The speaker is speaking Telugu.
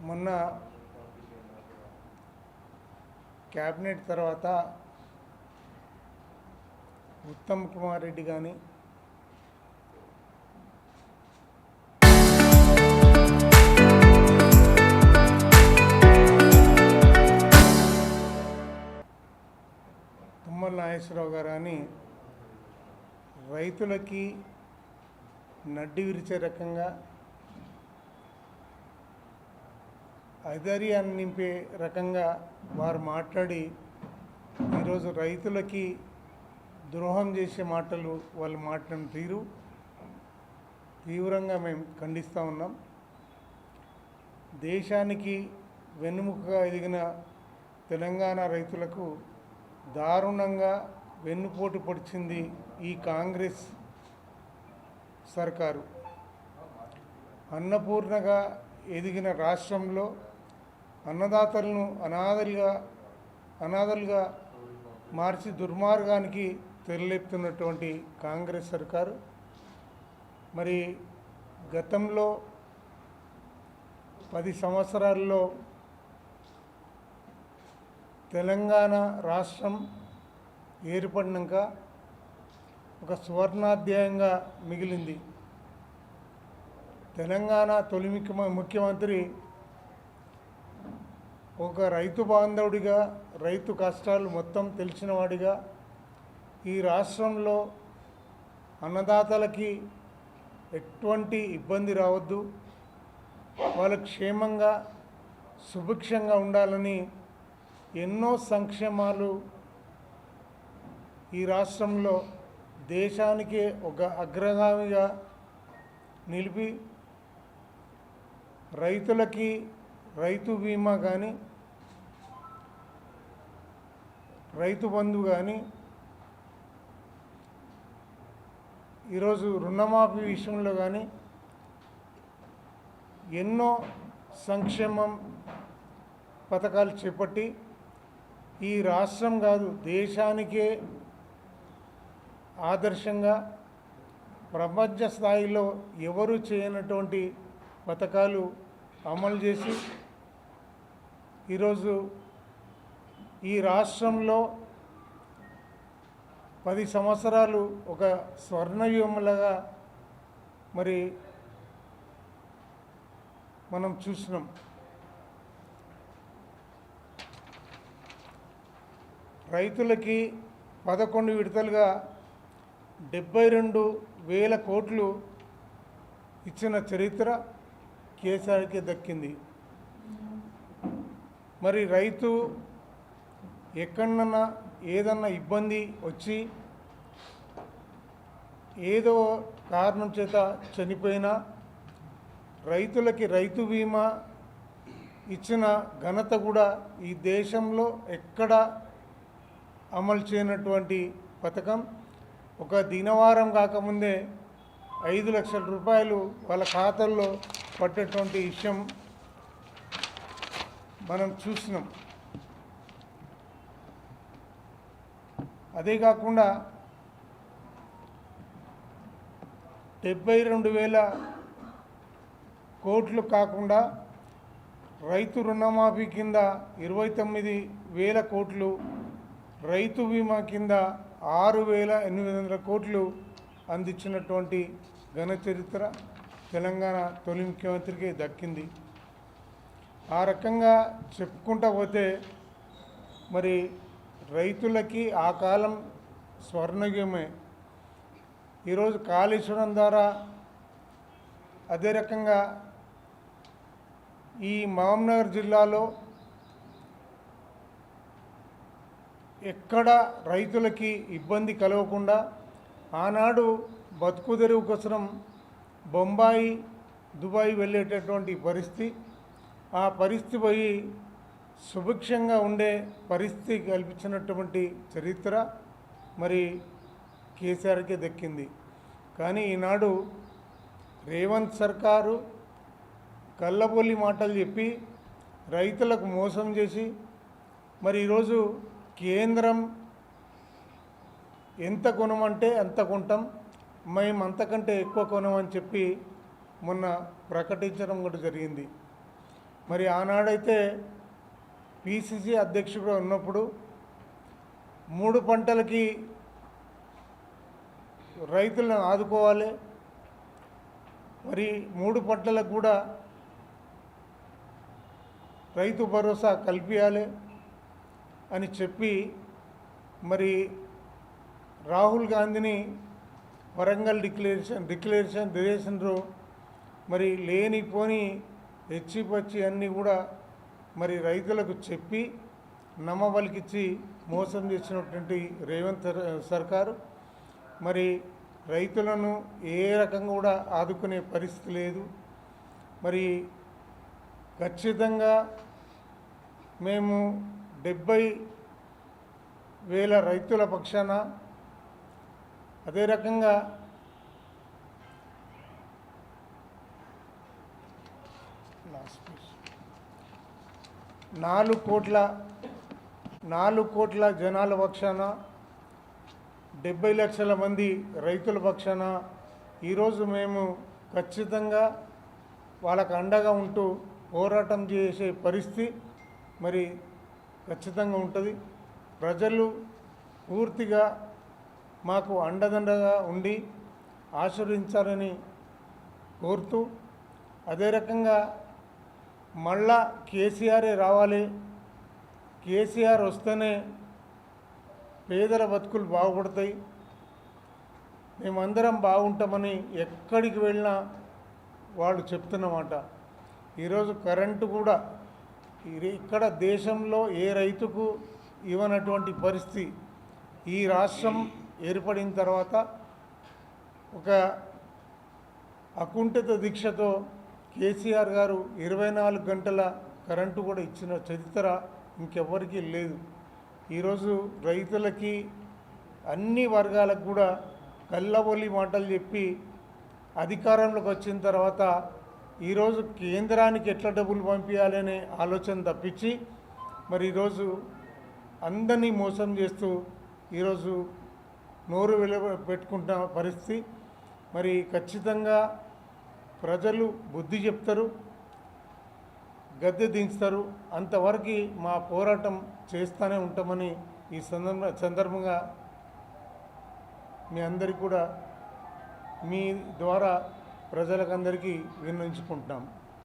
మొన్న క్యాబినెట్ తర్వాత ఉత్తమ్ కుమార్ రెడ్డి కానీ తుమ్మల నాగేశ్వరరావు గారు అని రైతులకి నడ్డి విరిచే రకంగా ఐదర్యాన్ని నింపే రకంగా వారు మాట్లాడి ఈరోజు రైతులకి ద్రోహం చేసే మాటలు వాళ్ళు మాట్లాడిన తీరు తీవ్రంగా మేము ఖండిస్తూ ఉన్నాం. దేశానికి వెన్నుముకగా ఎదిగిన తెలంగాణ రైతులకు దారుణంగా వెన్నుపోటు పొడిచింది ఈ కాంగ్రెస్ సర్కారు. అన్నపూర్ణగా ఎదిగిన రాష్ట్రంలో అన్నదాతలను అనాథలుగా మార్చి దుర్మార్గానికి తెరలేపుతున్నటువంటి కాంగ్రెస్ సర్కారు మరి గతంలో 10 సంవత్సరాల్లో తెలంగాణ రాష్ట్రం ఏర్పడినాక ఒక సువర్ణాధ్యాయంగా మిగిలింది. తెలంగాణ తొలి ముఖ్యమంత్రి ఒక రైతు బాంధవుడిగా, రైతు కష్టాలు మొత్తం తెలిసినవాడిగా ఈ రాష్ట్రంలో అన్నదాతలకి ఎటువంటి ఇబ్బంది రావద్దు, వాళ్ళు క్షేమంగా సుభిక్షంగా ఉండాలని ఎన్నో సంక్షేమాలు ఈ రాష్ట్రంలో దేశానికే ఒక అగ్రగామిగా నిలిపి రైతులకి రైతు బీమా కానీ రైతు బంధు కానీ ఈరోజు రుణమాఫీ విషయంలో కానీ ఎన్నో సంక్షేమం పథకాలు చేపట్టి ఈ రాష్ట్రం కాదు దేశానికే ఆదర్శంగా ప్రపంచ స్థాయిలో ఎవరు చేయనటువంటి పథకాలు అమలు చేసి ఈరోజు ఈ రాష్ట్రంలో 10 సంవత్సరాలు ఒక స్వర్ణయుగంలాగా మరి మనం చూసినాం. రైతులకి 11 విడతలుగా 72,000 కోట్లు ఇచ్చిన చరిత్ర కేసీఆర్కి దక్కింది. మరి రైతు ఎక్కడన్నా ఏదన్నా ఇబ్బంది వచ్చి ఏదో కారణం చేత చనిపోయినా రైతులకి రైతు బీమా ఇచ్చిన ఘనత కూడా ఈ దేశంలో ఎక్కడ అమలు చేయనటువంటి పథకం. ఒక దినవారం కాకముందే 5 లక్షల రూపాయలు వాళ్ళ ఖాతాల్లో పట్టేటువంటి విషయం మనం చూసినాం. అదే కాకుండా 72,000 కోట్లు కాకుండా రైతు రుణమాఫీ కింద 29,000 కోట్లు, రైతు బీమా కింద 6,800 కోట్లు అందించినటువంటి ఘన చరిత్ర తెలంగాణ తొలి ముఖ్యమంత్రికి దక్కింది. ఆ రకంగా చెప్పుకుంటూ పోతే మరి రైతులకి ఆ కాలం స్వర్ణయుగమే. ఈరోజు కాళేశ్వరం ద్వారా అదే రకంగా ఈ మహబూబ్నగర్ జిల్లాలో ఎక్కడ రైతులకి ఇబ్బంది కలగకుండా ఆనాడు బతుకుదెరువు కోసం బొంబాయి, దుబాయ్ వెళ్ళేటటువంటి పరిస్థితి, ఆ పరిస్థితి పోయి సుభిక్షంగా ఉండే పరిస్థితి కల్పించినటువంటి చరిత్ర మరి కేసీఆర్కే దక్కింది. కానీ ఈనాడు రేవంత్ సర్కారు కళ్ళబొల్లి మాటలు చెప్పి రైతులకు మోసం చేసి మరి ఈరోజు కేంద్రం ఎంత కొనమంటే అంత కొంటాం, మేము అంతకంటే ఎక్కువ కొనమని చెప్పి మొన్న ప్రకటించడం కూడా జరిగింది. మరి ఆనాడైతే పిసిసి అధ్యక్షుడు ఉన్నప్పుడు 3 పంటలకి రైతులను ఆదుకోవాలి, మరి 3 పంటలకు కూడా రైతు భరోసా కల్పించాలి అని చెప్పి మరి రాహుల్ గాంధీని వరంగల్ డిక్లరేషన్లో మరి లేనిపోని హెచ్చిపచ్చి అన్నీ కూడా మరి రైతులకు చెప్పి నమ్మబలికిచ్చి మోసం చేసినటువంటి రేవంత్ సర్కారు మరి రైతులను ఏ రకంగా కూడా ఆదుకునే పరిస్థితి లేదు. మరి ఖచ్చితంగా మేము 70,000 రైతుల పక్షాన, అదే రకంగా నాలుగు కోట్ల జనాల పక్షాన, 70 లక్షల మంది రైతుల పక్షాన ఈరోజు మేము ఖచ్చితంగా వాళ్ళకు అండగా ఉంటూ పోరాటం చేసే పరిస్థితి మరి ఖచ్చితంగా ఉంటుంది. ప్రజలు పూర్తిగా మాకు అండదండగా ఉండి ఆశీర్వదించాలని కోరుతూ, అదే రకంగా మళ్ళా కేసీఆరే రావాలి, కేసీఆర్ వస్తేనే పేదల బతుకులు బాగుపడతాయి, మేమందరం బాగుంటామని ఎక్కడికి వెళ్ళినా వాళ్ళు చెప్తున్నమాట. ఈరోజు కరెంటు కూడా ఇక్కడ దేశంలో ఏ రైతుకు ఇవ్వనటువంటి పరిస్థితి ఈ రాష్ట్రం ఏర్పడిన తర్వాత ఒక అకుంఠిత దీక్షతో కేసీఆర్ గారు 24 గంటల కరెంటు కూడా ఇచ్చిన చరిత్ర ఇంకెవ్వరికీ లేదు. ఈరోజు రైతులకి అన్ని వర్గాలకు కూడా కళ్ళబొల్లి మాటలు చెప్పి అధికారంలోకి వచ్చిన తర్వాత ఈరోజు కేంద్రానికి ఎట్లా డబ్బులు పంపించాలనే ఆలోచన తప్పించి మరి ఈరోజు అందరినీ మోసం చేస్తూ ఈరోజు నోరు పెట్టుకుంటున్న పరిస్థితి. మరి ఖచ్చితంగా ప్రజలు బుద్ధి చెప్తారు, గద్దె దించుతారు. అంతవరకు మా పోరాటం చేస్తూనే ఉంటామని ఈ సందర్భంగా మీ అందరికీ కూడా మీ ద్వారా ప్రజలకందరికీ విన్నవించుకుంటున్నాం.